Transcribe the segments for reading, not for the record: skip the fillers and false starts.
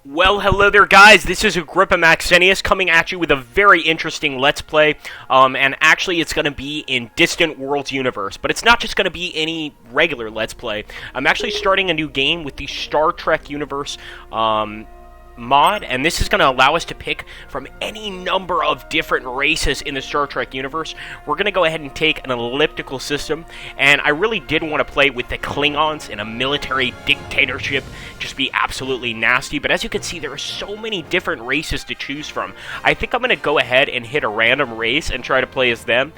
Well, hello there, guys. This is Agrippa Maxenius coming at you with a very interesting Let's Play. And actually, it's going to be in Distant Worlds universe. But it's not just going to be any regular Let's Play. I'm actually starting a new game with the Star Trek universe mod, and this is going to allow us to pick from any number of different races in the Star Trek universe. We're going to go ahead and take an elliptical system, and I really did want to play with the Klingons in a military dictatorship, just be absolutely nasty, but as you can see, there are so many different races to choose from. I think I'm going to go ahead and hit a random race and try to play as them.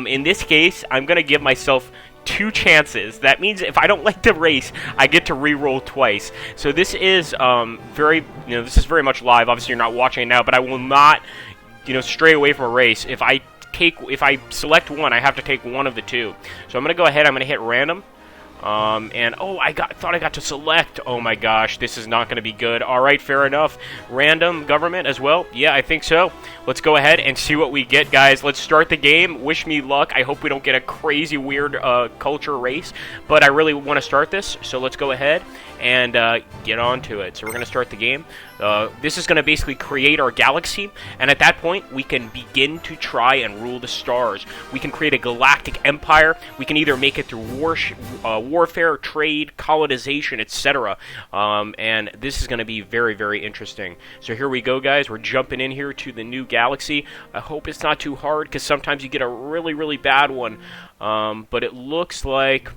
In this case, I'm going to give myself two chances. That means if I don't like the race, I get to re-roll twice. So this is this is very much live. Obviously, you're not watching it now, but I will not, stray away from a race. If I select one, I have to take one of the two. So I'm gonna go ahead. I'm gonna hit random. Thought I got to select. Oh my gosh, this is not going to be good. All right, fair enough. Random government as well. Yeah, I think so. Let's go ahead and see what we get, guys. Let's start the game. Wish me luck. I hope we don't get a crazy weird culture race, but I really want to start this. So let's go ahead and get on to it. So we're going to start the game. This is going to basically create our galaxy, and at that point, we can begin to try and rule the stars. We can create a galactic empire. We can either make it through warfare, trade, colonization, etc. And this is going to be very, very interesting. So here we go, guys. We're jumping in here to the new galaxy. I hope it's not too hard, because sometimes you get a really, really bad one. But it looks like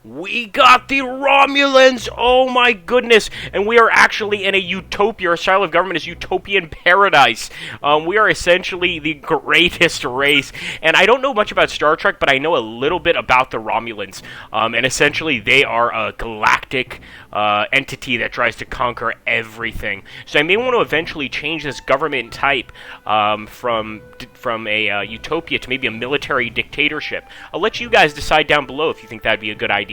we got the Romulans! Oh my goodness! And we are actually in a utopia. Our style of government is utopian paradise. We are essentially the greatest race. And I don't know much about Star Trek, but I know a little bit about the Romulans. And essentially, they are a galactic entity that tries to conquer everything. So I may want to eventually change this government type from a utopia to maybe a military dictatorship. I'll let you guys decide down below if you think that'd be a good idea.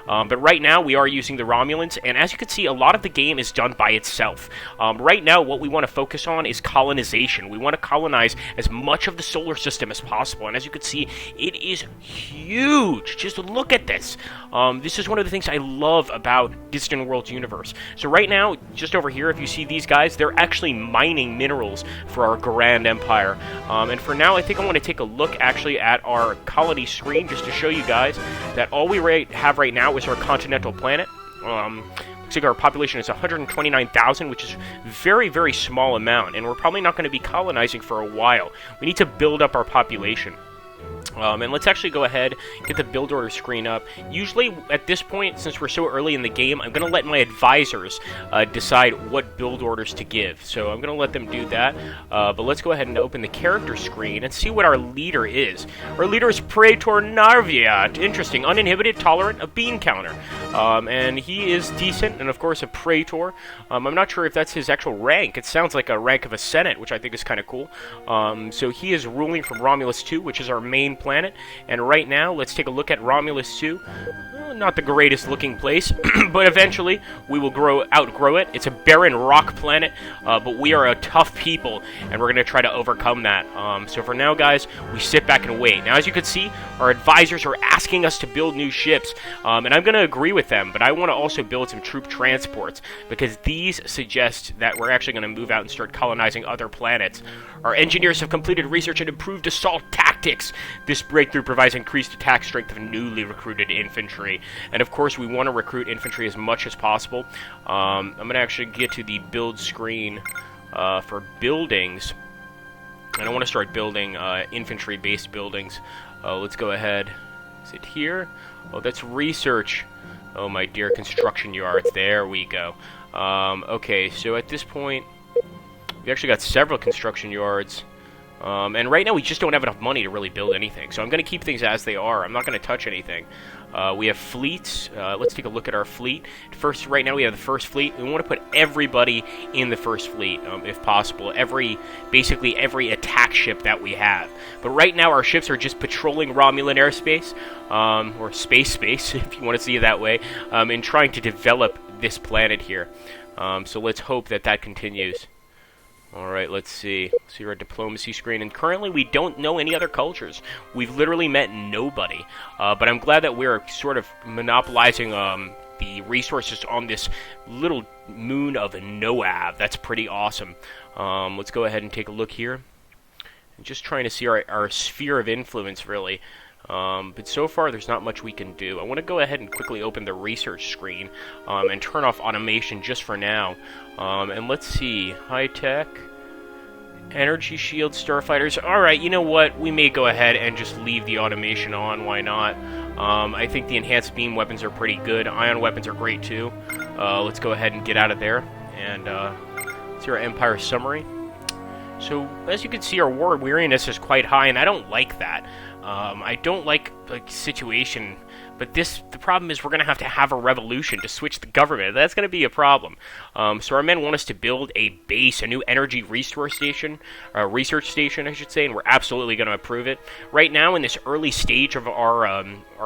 But right now, we are using the Romulans, and as you can see, a lot of the game is done by itself. Right now, what we want to focus on is colonization. We want to colonize as much of the solar system as possible, and as you can see, it is huge. Just look at this. This is one of the things I love about Distant Worlds universe. So right now, just over here, if you see these guys, they're actually mining minerals for our grand empire. And for now, I think I want to take a look actually at our colony screen just to show you guys that all we have right now is our continental planet. Looks like our population is 129,000, which is very, very small amount, and we're probably not going to be colonizing for a while. We need to build up our population. And let's actually go ahead, get the build order screen up. Usually, at this point, since we're so early in the game, I'm going to let my advisors decide what build orders to give. So I'm going to let them do that. But let's go ahead and open the character screen and see what our leader is. Our leader is Praetor Narviat. Interesting. Uninhibited, tolerant, a bean counter. And he is decent, and of course a Praetor. I'm not sure if that's his actual rank. It sounds like a rank of a Senate, which I think is kind of cool. So he is ruling from Romulus 2, which is our main planet, and right now let's take a look at Romulus 2. Not the greatest looking place, but eventually we will outgrow it. It's a barren rock planet, but we are a tough people, and we're going to try to overcome that. So for now, guys, we sit back and wait. Now, as you can see, our advisors are asking us to build new ships, and I'm going to agree with them, but I want to also build some troop transports, because these suggest that we're actually going to move out and start colonizing other planets. Our engineers have completed research and improved assault tactics. This breakthrough provides increased attack strength of newly recruited infantry. And of course, we want to recruit infantry as much as possible. I'm going to actually get to the build screen for buildings. And I want to start building infantry-based buildings. Let's go ahead. Is it here? Oh, that's research. Oh, my dear, construction yards. There we go. Okay, so at this point, we actually got several construction yards. And right now we just don't have enough money to really build anything. So I'm going to keep things as they are. I'm not going to touch anything. We have fleets. Let's take a look at our fleet. First, right now we have the first fleet. We want to put everybody in the first fleet, if possible. Basically every attack ship that we have. But right now our ships are just patrolling Romulan airspace, or space, if you want to see it that way, and trying to develop this planet here. So let's hope that continues. Alright, let's see. See our diplomacy screen. And currently we don't know any other cultures. We've literally met nobody. But I'm glad that we're sort of monopolizing the resources on this little moon of Noav. That's pretty awesome. Let's go ahead and take a look here. I'm just trying to see our sphere of influence, really. But so far, there's not much we can do. I want to go ahead and quickly open the research screen and turn off automation just for now. And let's see. High-tech. Energy shield, starfighters. Alright, you know what? We may go ahead and just leave the automation on. Why not? I think the enhanced beam weapons are pretty good. Ion weapons are great, too. Let's go ahead and get out of there. And see our Empire summary. So, as you can see, our war weariness is quite high, and I don't like that. I don't like the situation, but the problem is we're going to have a revolution to switch the government. That's going to be a problem. So our men want us to build a base, a new energy research station, I should say, and we're absolutely going to approve it. Right now, in this early stage of our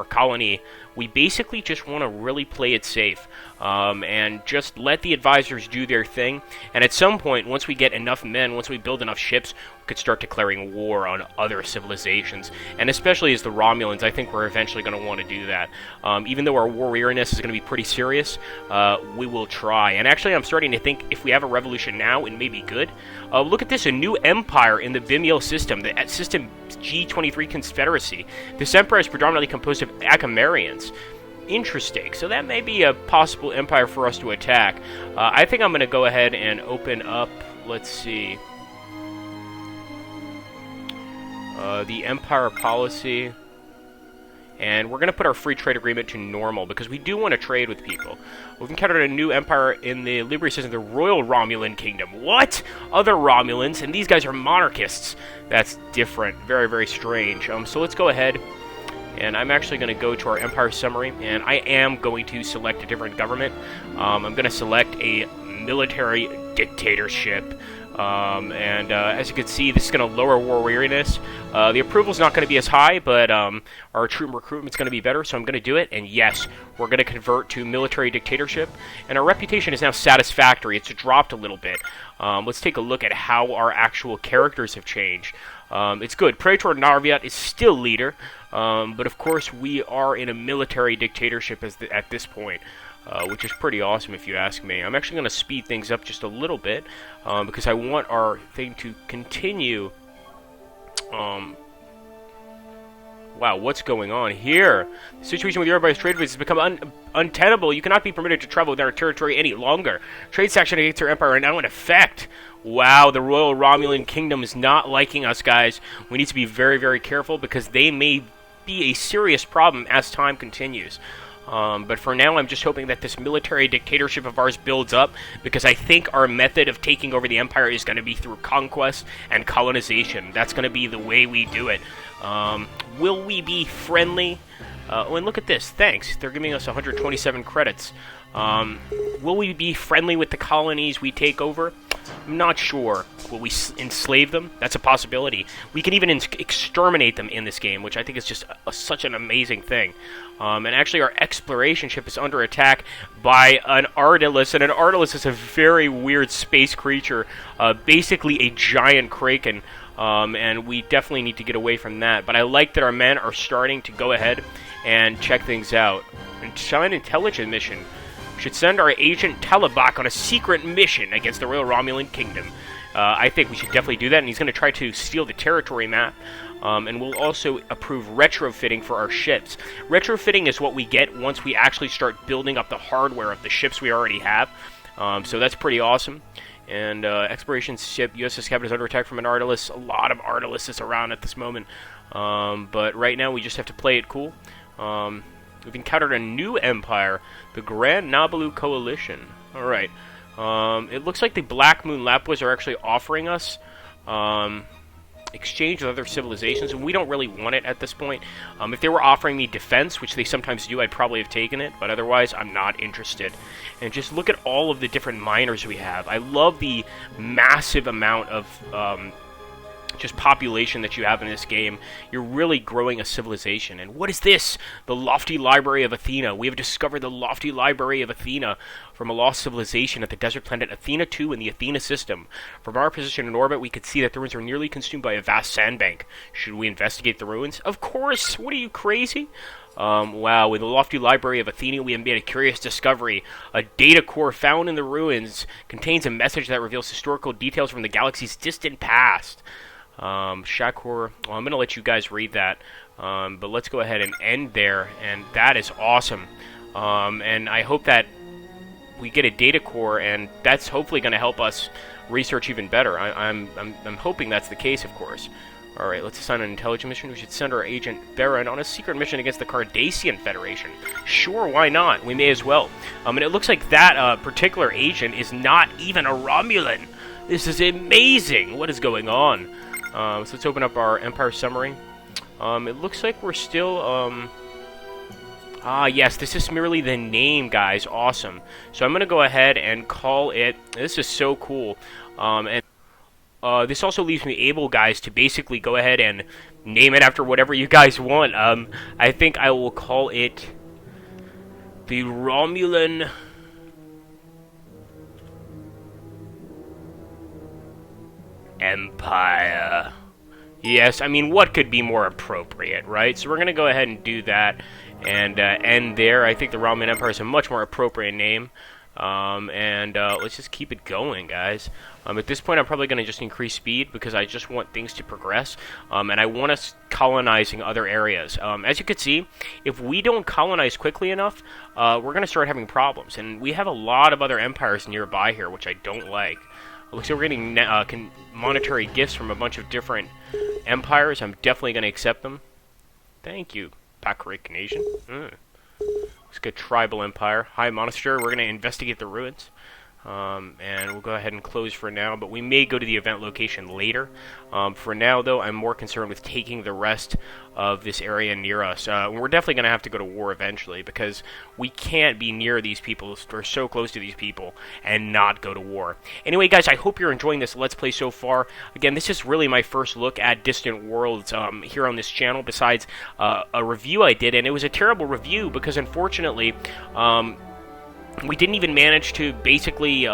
colony, we basically just want to really play it safe and just let the advisors do their thing. And at some point, once we get enough men, once we build enough ships, we could start declaring war on other civilizations. And especially as the Romulans, I think we're eventually going to want to do that. Even though our war weariness is going to be pretty serious, we will try. And actually, I'm starting to think if we have a revolution now, it may be good. Look at this, a new empire in the Bimiel system, the system G23 Confederacy. This empire is predominantly composed of Acamarians. Interesting. So that may be a possible empire for us to attack. I think I'm going to go ahead and open up, let's see, the empire policy. And we're going to put our free trade agreement to normal because we do want to trade with people. We've encountered a new empire in the Libri system, the Royal Romulan Kingdom. What? Other Romulans? And these guys are monarchists. That's different. Very, very strange. So let's go ahead. And I'm actually going to go to our empire summary. And I am going to select a different government. I'm going to select a military dictatorship. As you can see, this is going to lower war weariness. The approval is not going to be as high, but our troop recruitment is going to be better, so I'm going to do it. And yes, we're going to convert to military dictatorship. And our reputation is now satisfactory. It's dropped a little bit. Let's take a look at how our actual characters have changed. It's good. Praetor Narviat is still leader, but of course we are in a military dictatorship at this point. Which is pretty awesome if you ask me. I'm actually going to speed things up just a little bit because I want our thing to continue. Wow, what's going on here? The situation with Europe's trade routes has become untenable. You cannot be permitted to travel within our territory any longer. Trade sanctions against our empire are now in effect. Wow, the Royal Romulan Kingdom is not liking us, guys. We need to be very, very careful because they may be a serious problem as time continues. But for now, I'm just hoping that this military dictatorship of ours builds up, because I think our method of taking over the empire is going to be through conquest and colonization. That's going to be the way we do it. Will we be friendly? Oh, and look at this. Thanks. They're giving us 127 credits. Will we be friendly with the colonies we take over? I'm not sure. Will we enslave them? That's a possibility. We can even exterminate them in this game, which I think is just such an amazing thing. And actually, our exploration ship is under attack by an Ardalus, and an Ardalus is a very weird space creature, basically a giant kraken, and we definitely need to get away from that. But I like that our men are starting to go ahead and check things out. And Shine Intelligence mission. We should send our agent Talabak on a secret mission against the Royal Romulan Kingdom. I think we should definitely do that, and he's going to try to steal the territory map. And we'll also approve retrofitting for our ships. Retrofitting is what we get once we actually start building up the hardware of the ships we already have. So that's pretty awesome. And exploration ship USS Captain is under attack from an Ardalus. A lot of Ardaluses around at this moment. But right now we just have to play it cool. We've encountered a new empire, the Grand Nabalu Coalition. Alright. It looks like the Black Moon Lapwas are actually offering us exchange with other civilizations, and we don't really want it at this point. If they were offering me defense, which they sometimes do, I'd probably have taken it, but otherwise I'm not interested. And just look at all of the different miners we have. I love the massive amount of just population that you have in this game, you're really growing a civilization. And what is this? The lofty library of Athena. We have discovered the lofty library of Athena from a lost civilization at the desert planet Athena 2 in the Athena system. From our position in orbit, we could see that the ruins are nearly consumed by a vast sandbank. Should we investigate the ruins? Of course! What are you, crazy? Wow, in the lofty library of Athena, we have made a curious discovery. A data core found in the ruins contains a message that reveals historical details from the galaxy's distant past. Shakur, well, I'm going to let you guys read that, but let's go ahead and end there, and that is awesome. And I hope that we get a data core, and that's hopefully going to help us research even better. I'm hoping that's the case, of course. Alright, let's assign an intelligence mission. We should send our agent Theron on a secret mission against the Cardassian Federation. Sure, why not? We may as well. And it looks like that particular agent is not even a Romulan. This is amazing. What is going on? So let's open up our Empire summary. It looks like we're still... yes, this is merely the name, guys. Awesome. So I'm going to go ahead and call it... This is so cool. This also leaves me able, guys, to basically go ahead and name it after whatever you guys want. I think I will call it the Romulan Empire. Yes, I mean, what could be more appropriate, right? So we're going to go ahead and do that and end there. I think the Romulan Empire is a much more appropriate name. Let's just keep it going, guys. At this point, I'm probably going to just increase speed because I just want things to progress, and I want us colonizing other areas. As you can see, if we don't colonize quickly enough, we're going to start having problems, and we have a lot of other empires nearby here, which I don't like. Looks like we're getting monetary gifts from a bunch of different empires. I'm definitely going to accept them. Thank you, Pakrik Nation. Let's get Tribal Empire. High Monastery. We're going to investigate the ruins. And we'll go ahead and close for now, but we may go to the event location later. For now, though, I'm more concerned with taking the rest of this area near us. We're definitely going to have to go to war eventually, because we can't be near these people, or so close to these people, and not go to war. Anyway, guys, I hope you're enjoying this Let's Play so far. Again, this is really my first look at Distant Worlds here on this channel, besides a review I did, and it was a terrible review, because unfortunately... we didn't even manage to basically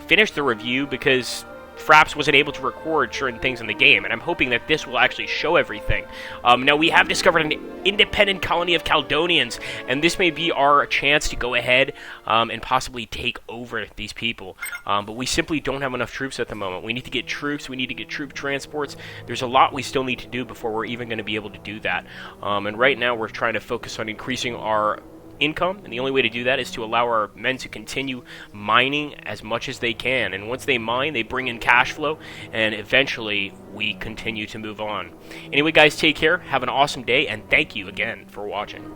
finish the review because Fraps wasn't able to record certain things in the game, and I'm hoping that this will actually show everything. Now, we have discovered an independent colony of Caledonians, and this may be our chance to go ahead and possibly take over these people. But we simply don't have enough troops at the moment. We need to get troops, we need to get troop transports. There's a lot we still need to do before we're even going to be able to do that. And right now, we're trying to focus on increasing our income, and the only way to do that is to allow our men to continue mining as much as they can, and once they mine, they bring in cash flow, and eventually we continue to move on. Anyway, guys, take care, have an awesome day, and thank you again for watching.